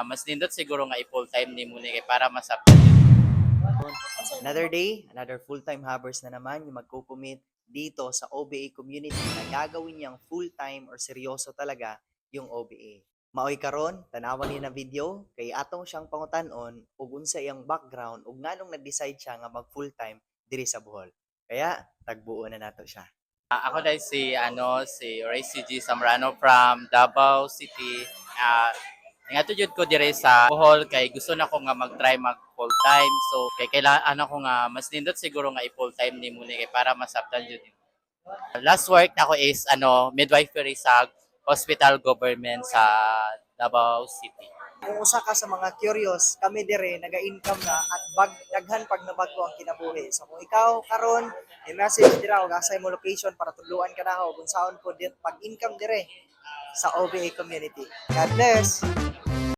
Mas nindot siguro nga i-full time ni mo ni kay para masabtan yun. Another day, another full-time hobbers na naman yung magkukumit dito sa OBA community na gagawin niyang full-time or seryoso talaga yung OBA. Maoy karon, tanawan niyo na video kay atong siyang pangutanon ug unsa iyang background ug nganong nag-decide siya nga mag full-time diri sa Bohol. Kaya tagbuo na nato siya. Ako dahil si Ray CG Zambrano from Davao City. Nga jud ko dire sa Bohol kay gusto na ko nga mag-try mag full time. So kay kailangan ko nga mas nindot siguro nga i-full time ni mo ni kay para masabtan jud. Last work nako is midwifery sa hospital government sa Davao City. Kung usa ka sa mga curious, kami dire naga-income na at daghan pag nabago ang kinabuhi. So kung ikaw karon i-message dira og asay mo location para tudloan ka na kung saon po pag-income dire sa OBA community. God bless.